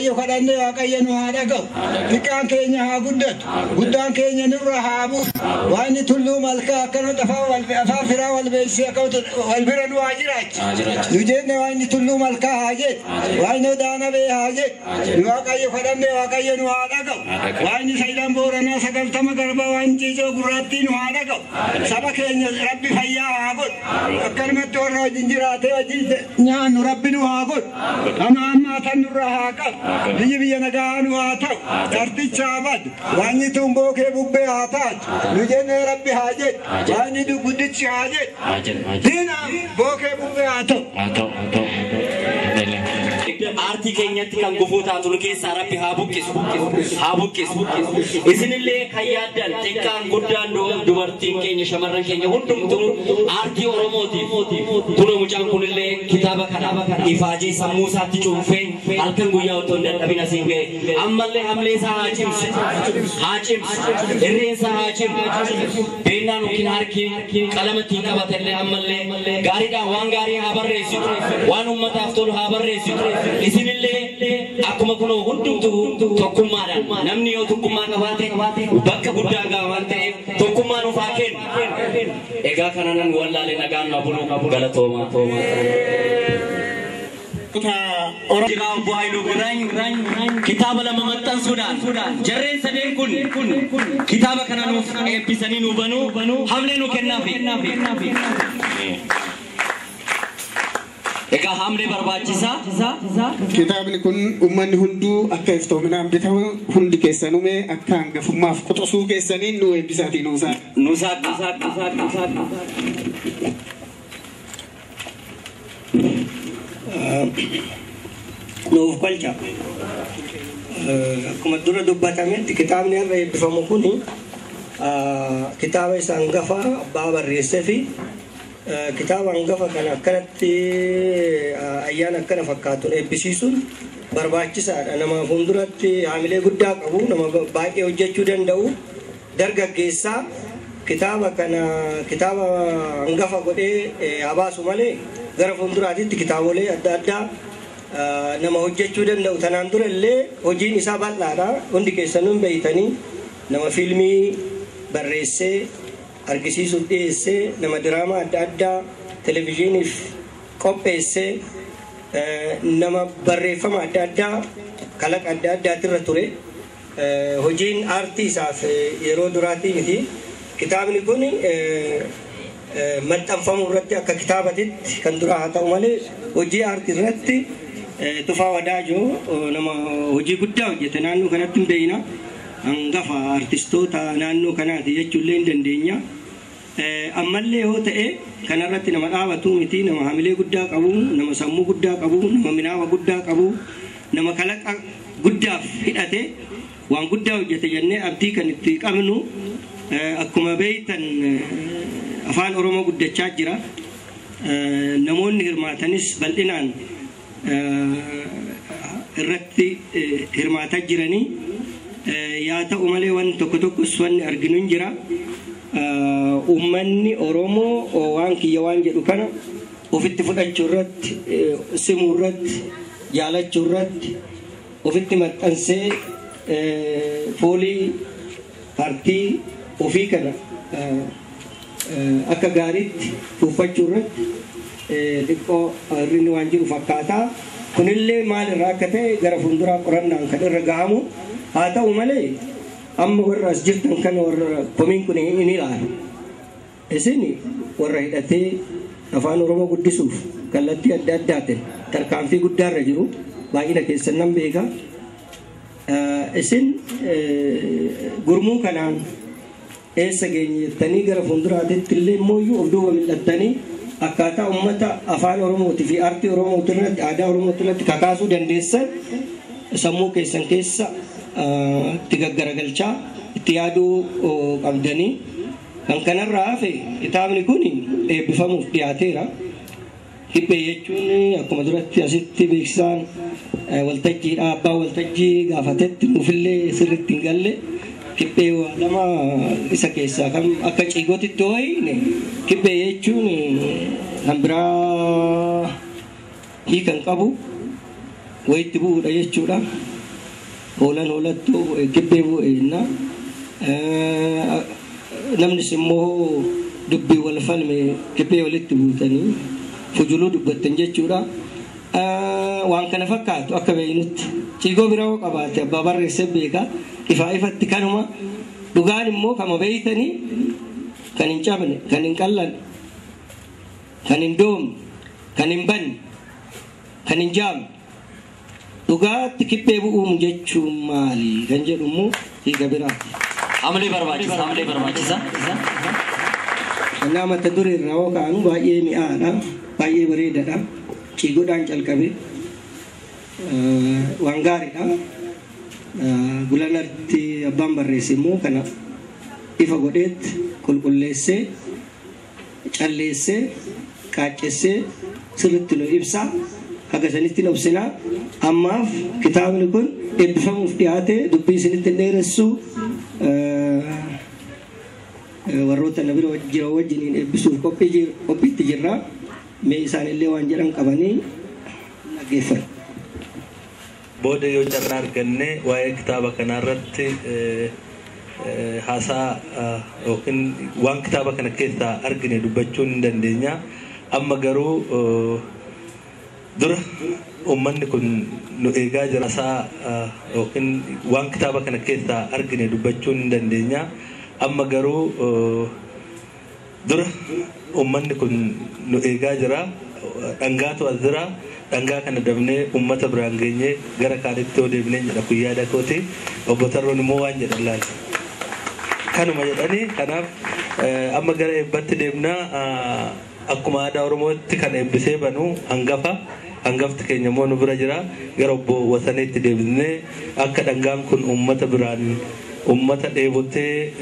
waaqayyo kadhanne waaqayyo nu haa dhaga'u xiqqaan keenya haa guddatu guddaan keenya nurra haa buusu waan tulluu malkaa akkana afaan firaa wal beeksisee akkatu wal bira nu haa jiraachu nu jenne waan tulluu malkaa haa jedhu waan daana bee haa jedhu nu waaqayyo kadhanne waaqayyo nu haa dhaga'u waan Sayilaan Booranaa 90 garba waan ciicoo gurraattii nu haa dhaga'u saba keenya rabbi fayyaa haa godhu akkanumatti warra wajjin jiraatee wajjin nyaannu rabbi nu haa godhu amma tan nurra haa qabu biyya nagaa nu haa ta'u tarticha haa badu waan tumboo kee bubbee haa taatu nu jenne rabbi haa jedhu waan guddichi haa jedhu diina bookee bubbee haa ta'u Arti keenyatti kan gufuutaa turu keessaa rabbi haa buqqisu isinillee kayyaadan xiqqaan guddaan dubartiin keenya shamarran keenya hundumtuu artii oromootiif tunu mucaan kunillee kitaaba kana ifaajii sammuu isaatti cuunfee halkan guyyaa otoo hin dadhabin asiin ga'e ammallee hamlee isaa haa cimsu irreen isaa haa cimsu beennaan yookiin harkiin qalamattiin qabatallee ammallee gaariidhaan waan gaarii haa barreessitu waan ummataaf tolu haa barreessitu isinillee akkuma kunoo hundumtuu tokkummaadhaan namni yoo tokkummaa qabaate bakka guddaa ga'a waan ta'eef tokkummaa nuuf haa kennu egaa kana nan wallaalee nagaan nu buluu qabu galatoomaa kitaaba lama maxxansuudhaan jarreen sadeen kun kitaaba kana nuuf eebbisanii nu banuu hamlee nu kennaafi Eka hamle barbaachisa kitaabni kun ummanni hunduu akka iftoominaan bitamu hundi keessanume akka hangafummaaf qoxosuu keessaniin nu eebbisaatii nuusaa nuuf qalcha akkuma dura dubbatametti kitaabni irra eebbifamu kun kitaaba isa hangafa abbaa barreessee fi kitaaba hangafa kana akkanatti ayyaana akkana fakkaatuun eebbisiisuun barbaachisaadha. Nama fuulduratti haamilee guddaa qabu, nama baay'ee hojjechuu danda'u, dargaggeessaa kitaaba kana kitaaba hangafa godhee habaasu malee gara fuulduraatitti kitaabolee adda addaa nama hojjechuu danda'u. Tanaan dura illee hojiin isaa bal'aadha. Hundi keessanuu beeytanii nama fiilmii barreessee argisiisuuf dhiyeessee nama diraamaa adda addaa televezyiiniif qopheessee nama barreeffama adda addaa kalaqa adda addaatirra ture. Hojiin aartii isaaf yeroo duraatii miti. Kitaabni kun maxxanfamuu irratti akka kitaabatitti kan dura haa ta'u malee hojii aartii irratti Tufaa Wadaajoo nama hojii guddaa hojjete naannoo kanatti hin beeyna. Hangafa artistoota naannoo kanaati jechuullee hin dandeenya. Ammallee yoo ta'e kanarratti nama dhaabatu miti, nama hamilee guddaa qabu, nama sammuu guddaa qabu, nama minaawa guddaa qabu, nama kalaqa guddaaf hidhate waan guddaa hojjete jennee abdii kan itti qabnu. Akkuma beeytan afaan Oromoo guddachaa jira. Namoonni hirmaatanis bal'inaan irratti hirmaataa jiranii. Yaa ta'u malee waan tokko tokkos wanni arginu hin jira. Uummanni Oromoo waan kiyya waan jedhu kana ofitti fudhachuu irratti, simuu irratti, jaalachuu irratti, ofitti maxxansee foolii paartii ofii kana akka gaariitti tuuffachuu irratti xiqqoo irrini waan jiru fakkaata. Kunillee maalirraa akka ta'e gara fuulduraa qorannaan kan irra gahamu. Haa ta'u malee amma warra as jirtan kan warra komiin kun hin ilaalu. Isin warra hidhatee afaan Oromoo guddisuuf kallattii adda addaatiin tarkaanfii guddaarra jiru baay'ina keessan nan beeka. Isin gurmuu kanaan eessa geenyettanii gara fuulduraatitti illee mooyyuu of duuba mil'attanii akkaataa uummata afaan Oromootii fi aartii Oromootii irratti aadaa Oromootii irratti kakaasuu dandeessan sammuu keessan keessa itti gaggaragalchaa itti yaaduu qabdanii. Kan kanarraa hafe kitaabni kun eebbifamuuf dhiyaateera. Hibbee jechuun akkuma duratti asitti beeksisaan waltajjiidha. Abbaa waltajjii gaafatetti nuufillee sirriitti hin galle. Hibbee lama isa keessaa kan akka ciigootitti ho'ine hibbee jechuun kan biraa hiikan qabu. wayitti bu'uudha jechuudha. Hoolattu gibbee bu'eenna namnis immoo dubbii wal falme gibbee walitti buutanii fujuluu dubbattan jechuudha. Waan kana fakkaatu akka beeynutti ciigoo biroo qabaate abbaa barreessee beeka ifatti kanuma dhugaan immoo kama beeytanii kan hin cabne kan hin qallan kan hin doomne kan hin banne kan hin jaamne dhugaatti kibbee bu'uun jechuun maali kan jedhu immoo hiika biraati. Amalee barbaachisa. Nama mata duree irraa hookaanu baay'ee mi'aadha baay'ee bareedaadha. Cigoodhaan calqabe waan gaariidha. Gulanarratti abbaan barreesse immoo kana ifa godheetti qulqulleessee calleessee qaaccessee sirriitti nu ibsa. Haga sanitti nobsinaa ammaaf kitaabni kun eebbifamuuf dhiyaate dubbii isinitti dheeressu warroota na bira wajjiniin eebbisuuf qophiitti jirra. Mee isaanillee waan jedhan qabanii dhaggeeffatu. Booda yoo carraa arganne waa'ee kitaaba kanarratti haasaa yookiin waan kitaaba kana keessaa argine dubbachuu hin dandeenya. Amma garuu dura uummanni kun nu eegaa jira. Haasaa yookiin waan kitaaba kana keessaa argine dubbachuu hin dandeenya. Amma garuu dura uummanni kun nu eegaa jira. Dhangaatu as jira. Dhangaa kana dabnee uummata biraan geenye gara kaanitti yoo deebinee jedha kun yaada kooti. Obbo Tarroon immoo waan jedhan laal. Kanuma jedhanii kanaaf amma gara eebbatti deemnaa akkuma aadaa Oromootti kan eebbisee banu hangafti keenya immoo nu bira jira. Gara obbo Wasaneetti deebinee akka dhangaan kun uummata biraan ummata dheebotee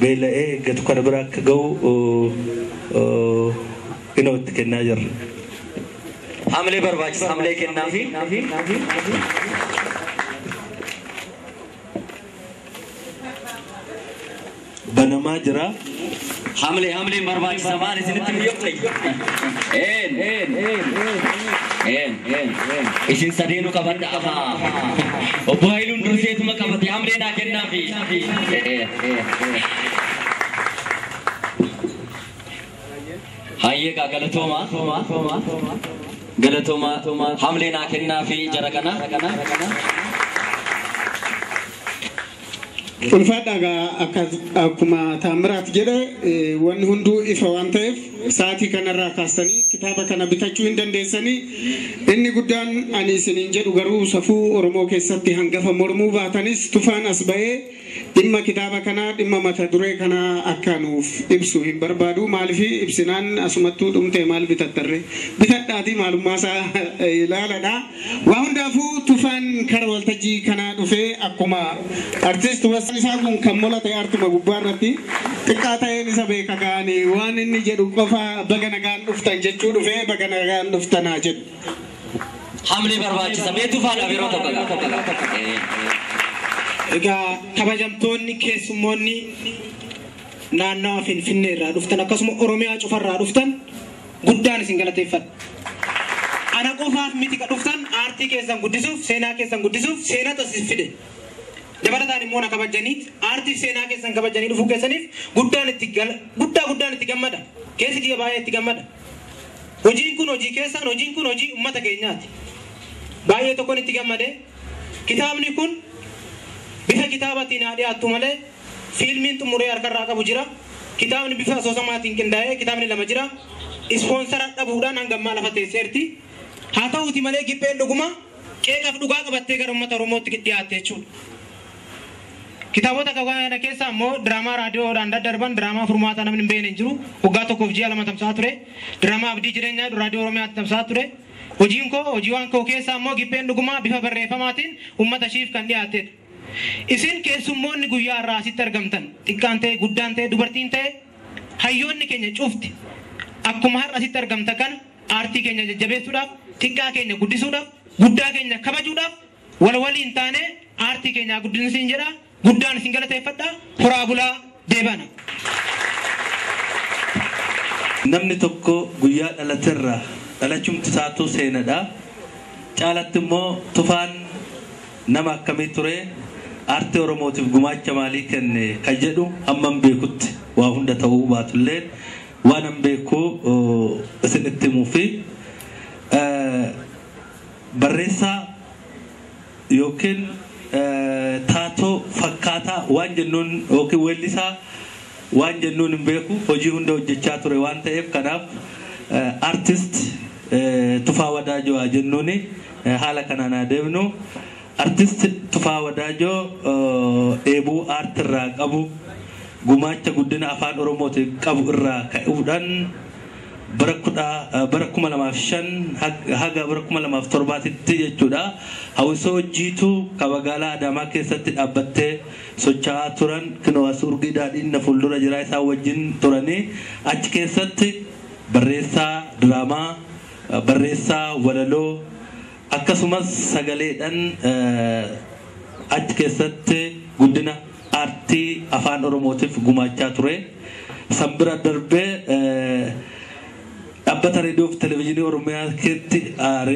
beela'ee eeggatu kana bira akka ga'u itti kennaa jirra. Hamilee barbaachisa hamilee kennaafi. Banamaa jira. Hamileen barbaachisa maal isinitti nu yoktay? Isin sadeenu qabadha afaa. Obbo Haayiluun durseetuma qabate hamilee naa kennaafi. Hayyee galatooma hamilee naa kennaafi jara kana. Ulfaadhaa akkuma Taamiraat jedhe wanni hunduu ifa waan ta'eef sa'aatii kanarraa kaastanii kitaaba kana bitachuu hin dandeessanii. Inni guddaan ani isiniin jedhu garuu safuu Oromoo keessatti hangafa mormuu baatanis tufaan as ba'ee dhimma kitaaba kanaa dhimma mata duree kanaa akka nuuf ibsu hin barbaadu. Maaliif ibsinaan asumattuu dhumtee maal bitattarre bitadhaatii maalummaa isaa ilaaladha. Waa hundaafuu tufaan kara waltajjii kanaa dhufee akkuma artist isaa kun kan mul'ate artuma gubbaarratti xiqqaa ta'een isa beeka gaanii waan inni jedhu qofa baga nagaan dhuftan jechuu dhufee baga nagaan dhuftanaa jedhu. Hamilee barbaachisa mee tufaadhaaf yeroo tokko. Egaa kabajamtoonni keessummoonni naannawaa Finfinnee irraa dhuftan akkasuma Oromiyaa cufarraa dhuftan guddaan isin galateeffadha. Ana qofaaf miti ka dhuftan aartii keessan guddisuuf seenaa keessan guddisuuf seenaa taasisuuf fide. Dabalataan immoo na kabajanii aartiif seenaa keessan kabajanii dhufuu keessaniif guddaan itti gammada. Keessi kiyya baay'ee itti gammada. Hojiin kun hojii keessan, hojiin kun hojii uummata keenyaati. Baay'ee tokkoon itti gammade. Kitaabni kun bifa kitaabatiin haa dhiyaattu malee fiilmiin xumuree harkarraa qabu jira. Kitaabni bifa asoosamaatiin qindaa'ee kitaabni lama jira. Ispoonsara dhabuudhaan hangammaa lafa teesseerti. Haa ta'uuti malee gipheen dhuguma qeeqaaf dhugaa qabattee gara uummata Oromootti dhiyaatte jechuudha. Kitaabota kana keessa immoo diraamaa raadiyoodhaan daddarban diraamaa furmaata namni hin beekne hin jiru. Waggaa tokkoof ji'a lama tamsa'aa ture. Diraamaa abdii jireenyaa raadiyoo Oromiyaatti tamsa'aa ture. Hojiiwwan koo keessa immoo gipheen dhugumaa bifa barreeffamaatiin uummata ishiif kan dhiyaattedha. Isin keessummoonni guyyaa irraa asitti argamtan xiqqaan ta'e guddaan ta'e dubartiin ta'e hayyoonni keenya cufti akkuma har'a asitti argamta kana aartii keenya jajjabeessuudhaaf xiqqaa keenya guddisuudhaaf guddaa keenya kabajuudhaaf waliin taane aartii keenya guddisuun jedha. Guddaan isin galateeffadha. Horaa bulaa deebana. Namni tokko guyyaa dhalaterraa dhalachuun isaatu seenadha. caalatti immoo tufaan nama akkamii ture aartii oromootiif gumaacha maalii kenne kan jedhu hamman beekutti waa hunda ta'uu baatullee waan an beeku isinitti himuu fi barreessaa yookiin taatoo fakkaataa waan jennuun yookiin weellisaa waan jennuun hin beeku hojii hunda hojjechaa ture waan ta'eef kanaaf artist Tufaa Wadaajoo jennuuni haala kanaan adeemnu artist Tufaa Wadaajoo eebuu aartii irraa qabu gumaacha guddina afaan oromootiif qabu irraa ka'uudhaan bara 2005 haga bara 2007tti jechuudha hawwisoo jiitu kabagaalaa Adaamaa keessatti dhaabbattee socho'aa turan kinoos urgii daadhiin na fuuldura jira isaa wajjin turanii achi keessatti barreessaa diraamaa barreessaa walaloo akkasumas sagaleedhaan achi keessatti guddina aartii afaan oromootiif gumaachaa ture sambira darbee dhaabbata reediyoo fi televezyiinii oromiyaa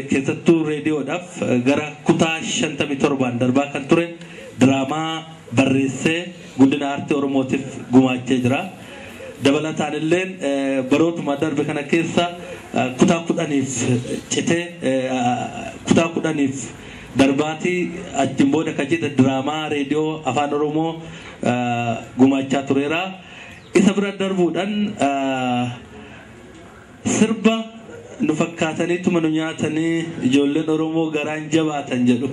keessattuu reediyoodhaaf gara kutaa 57 darbaa kan ture diraamaa barreessee guddina aartii oromootiif gumaachee jira dabalataan illee barootuma darbe kana keessa kutaa 10f citee kutaa 10f darbaatii achiin booda kan jedhe diraamaa reediyoo afaan oromoo gumaachaa tureera isa bira darbuudhaan sirba nu fakkaataniituma nu nyaatanii ijoolleen oromoo garaan jabaatan jedhu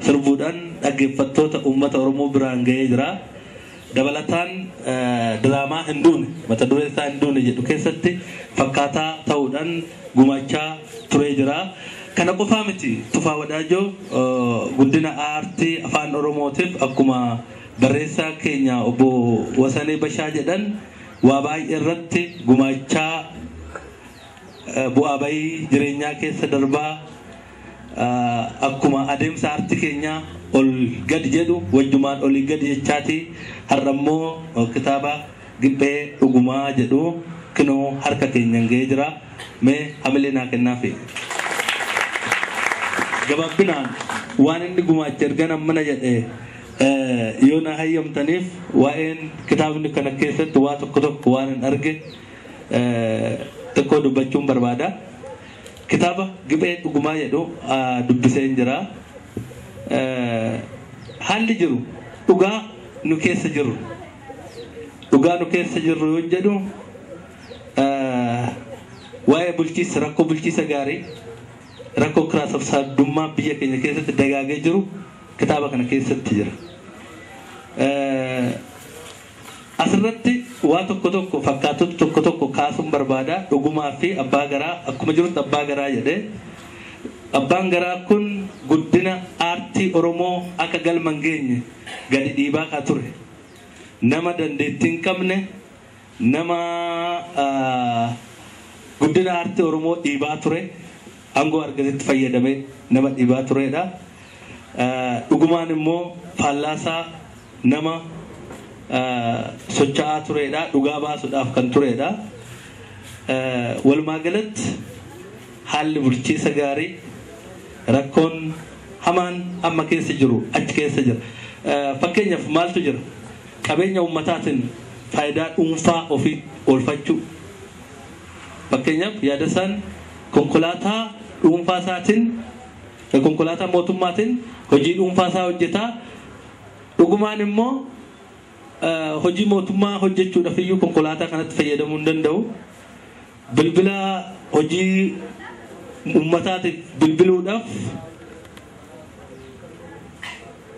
sirbuudhaan dhaggeeffattoota uummata oromoo biraan ga'ee jira dabalataan diraamaa hinduun mata duree isaa hinduun jedhu keessatti fakkaataa ta'uudhaan gumaachaa turee jira kana qofaa miti Tufaa Wadaajoo guddina aartii afaan oromootiif akkuma barreessaa keenya obbo Wasanee Bashaa jedhan waa baay'ee irratti gumaachaa bu'aa bayii jireenyaa keessa darbaa akkuma adeemsa aartii keenya ol gadi jedhu wajjumaan olii gadi jechaati har'ammoo kitaaba Giphee Dhugumaa jedhu kinoo harka keenyan ga'ee jira mee hamilee naa kennaafi gabaabinaan waan inni gumaache ergan ammana jedhee yoo na hayyamtaniif waa'een kitaabni kana keessatti waa tokko waan hin arge tokko dubbachuun barbaada kitaaba Giphee Dhugumaa jedhu dubbisee jira haalli jiru dhugaa nu keessa jiru yoo jedhu waa'ee bulchiisa rakkoo bulchiisa gaarii rakkoo kiraa sabsaabdummaa biyya keenya keessatti dagaagee jiru kitaaba kana keessatti jira asirratti waa tokko fakkaatota tokko kaasuun barbaada dhugumaa fi abbaa garaa akkuma jirutti abbaa garaa jedhee abbaan garaa kun guddina aartii oromoo akka galma hin geenye gadi dhiibaa ka ture nama dandeettii hin qabne nama guddina aartii oromoo dhiibaa ture angoo argatetti fayyadamee nama dhiibaa turedha dhugumaan immoo faallaasaa nama socho'aa turedha dhugaa baasuudhaaf kan turedha walumaa galatti haalli bulchiisa gaarii rakkoon hamaan amma keessa jiru achi keessa jira fakkeenyaaf maaltu jira qabeenya ummataatiin faayidaa dhuunfaa ofii oolfachuu fakkeenyaaf yaadasaan konkolaataa dhuunfaa isaatiin konkolaataa mootummaatiin hojii dhuunfaa isaa hojjetaa dhugumaan immoo hojii mootummaa hojjechuudhaaf iyyuu konkolaataa kanatti fayyadamuu hin danda'u bilbila hojii ummataatiif bilbiluudhaaf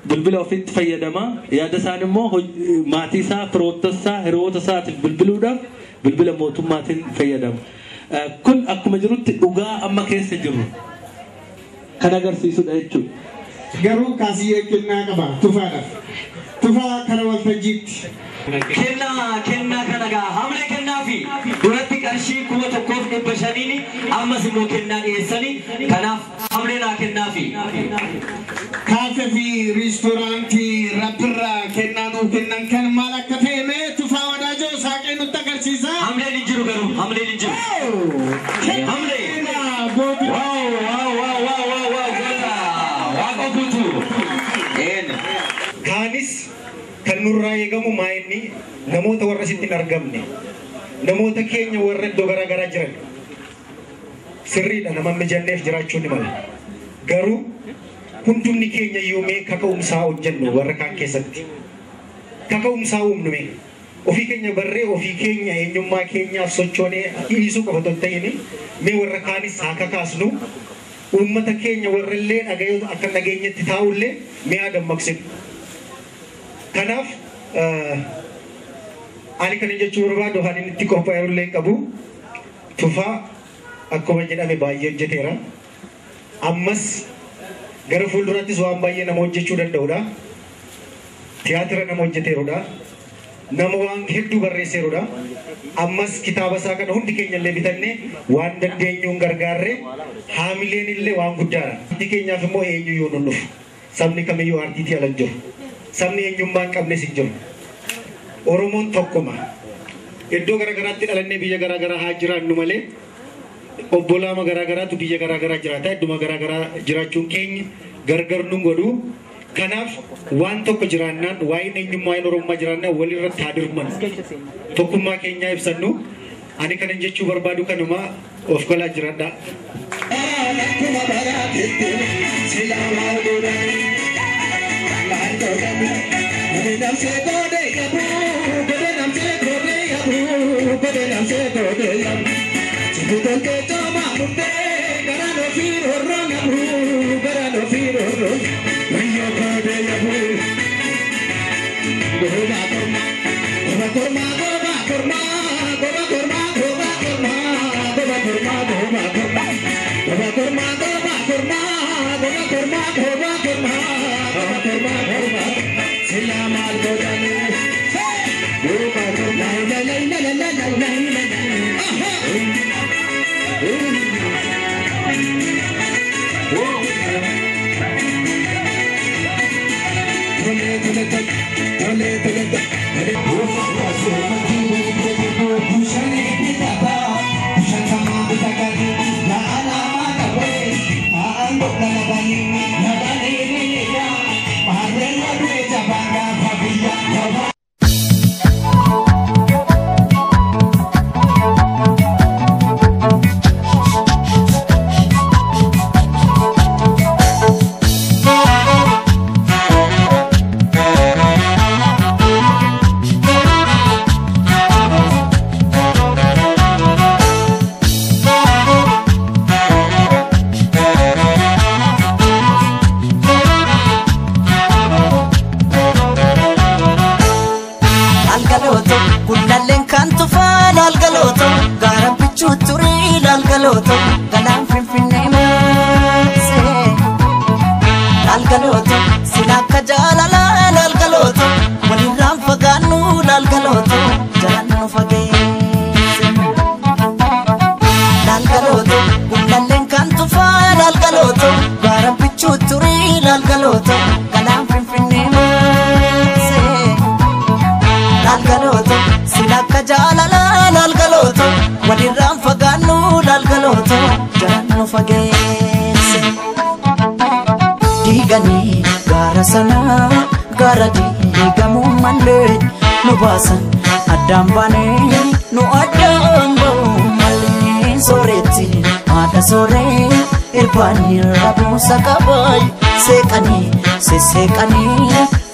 bilbila ofiitti fayyadama yaada isaan immoo maatii isaa firoota isaa hiriyoota isaatiif bilbiluudhaaf bilbila mootummaatiin fayyadama kun akkuma jirutti dhugaa amma keessa jiru kan agarsiisudha jechuudha garuu kaasiyyee kennaa qaba tufaadhaaf tufaa kana waltajjiitti kennaa kana gaa hamle kennaa fi duratti qarshii 1,500 ammas immoo kennaa dhiyeessanii kanaaf hamle naa kennaa fi kaafee fi riistooraantii rabbirraa kennaa nuu kennan kan maal akka ta'e mee Tufaa Wadaajoo saaqee nutti agarsiisa hamleen hin jiru garuu hamleen hin jiru hamlee wow kan nurraa eegamu maa'inni namoota warra sitti hin argamne namoota keenya warra iddoo garaagaraa jiran sirriidha nama mijanneef jiraachuun ni mala garuu hundumni keenya yoomee kaka'umsaa hojjennu warra kaan keessatti kaka'umsaa uumnume ofii keenya barree ofii keenya eenyummaa keenyaaf sochoonee dhiisuu qofa otoo hin ta'in mee warra kaanis haa kakaasnu uummata keenya warra illee dhaga'ee akka dhageenyetti taa'ullee mee haa dammaqsinu. Kanaaf ani kan jechuu barbaadu waan inni itti qophaa'e illee qabu Tufaa akkuma jedhame baay'ee hojjeteera. Ammas gara fuuldurattis waan baay'ee nama hojjechuu danda'udha. Tiyaatira nama hojjeteerudha. Nama waan hedduu barreesseerudha. Ammas kitaaba isaa kana hundi keenya illee bitannee waan dandeenyuun gargaarree haamileen illee waan guddaadha. Hundi keenyaaf immoo eenyuyyuu nun dhufu. Sabni kamiyyuu aartiitii ala hin jiru. Sabni eenyummaa hin qabnes hin jiru. Oromoon tokkuma. Iddoo garaagaraatti dhalannee biyya garaagaraa haa jiraannu malee obbolaama garaagaraatu biyya garaagaraa jiraata. Idduma garaagaraa jiraachuun keenya gargar nun godhu. Kanaaf waan tokko jiraannaan waa'een eenyummaa Oromummaa jiraannaan walirratti haa dirman. Tokkummaa keenyaa ibsannu. Ani kanan jechuu barbaadu kanuma of galaa jiraadha. Dambane no adambo malin soreti ada sore irpani rabu sakaboy sekani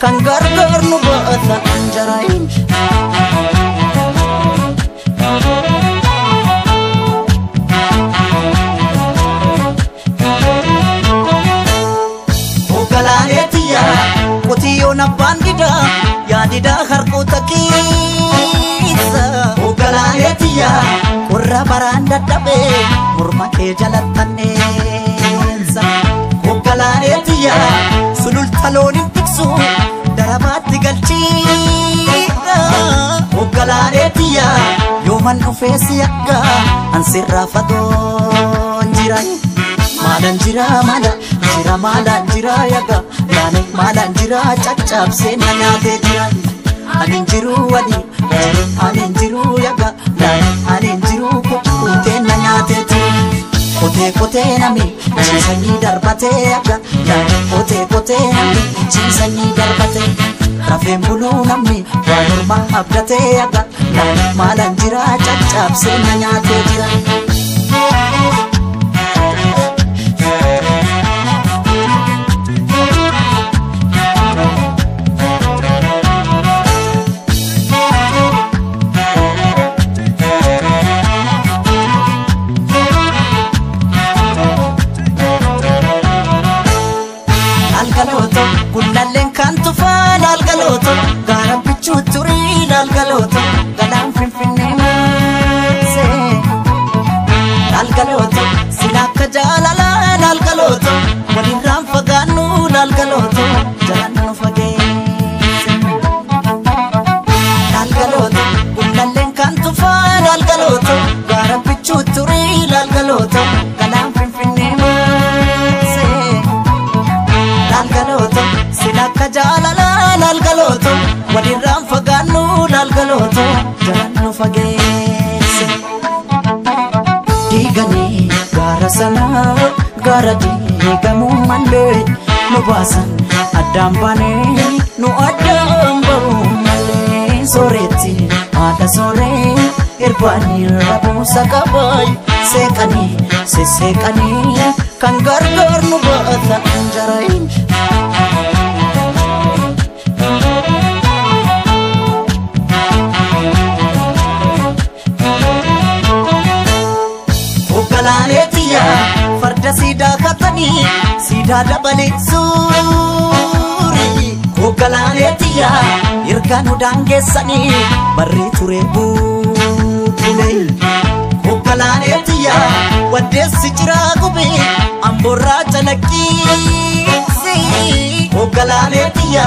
kan gargar nu bata anjarai ogalaletia kotiyo na bandida yadida harkotaki Ogalaletia, kurra baranda dabe, murma ke jalatanensa. Ogalaletia, sulul taloni tiksu, darabati galchira. Ogalaletia, yoman ufesi akka, ansirra fadon jirai. Malan jira yaga, lane malan jira cacap senanyate jirai. Aninjiru wadi, aninjiru yaga, aninjiru kute nanyate tu. Kotee nami ciisanii darbatee akka daadhii kotee nami ciisanii darbatee rafeen buluu namni waan ormaa abdatee akka daadhii maalaan jira caccabsee na nyaatee jira. Kulalen kan tufaan algaloto gara pichu turi algaloto galang finfinne se algaloto silaka jalala algaloto walin ram faganu algaloto jalan fage algaloto kulalen kan tufaan algaloto gara pichu turi algaloto galang finfinne se algaloto silaka jalala algaloto walin ram faganu algaloto jalan fagese digani gara sana gara digamu mande no basan adam bane no adam baru male soreti ada sore irbani rabu sakabai sekani kan gargar nu bata anjarai Ogalaletia farda sida katani sida dabale suri Ogalaletia irkanu dangesani barri ture bule Ogalaletia wadesi jira gube amborra jalaki Ogalaletia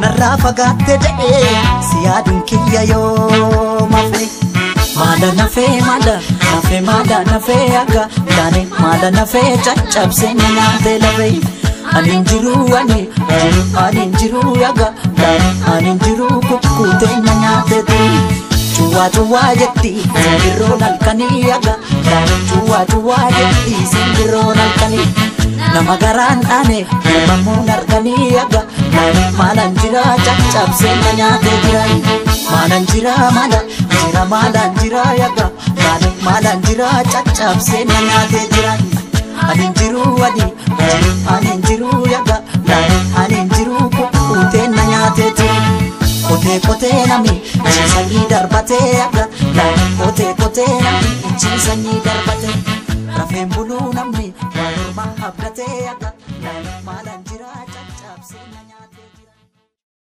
narra fagatte jade siadun kiyayo mafe Mada nafe nafe aga dane mada nafe caccabse nyaate labe aninjiru aninjiru aga dane aninjiru kukkute nyaate turi chuwa jetti singiro nalkani aga dane chuwa jetti singiro nalkani nama garan ane mamu narkani aga dane malanjira caccabse nyaate tirai malanjira malanjira yaga dane malanjira caccabse nyaate tirai aninjiru yaga dane aninjiru kukkute nyaate tiri kote nami ciisanii darbatee yaga dane kote nami ciisanii darbatee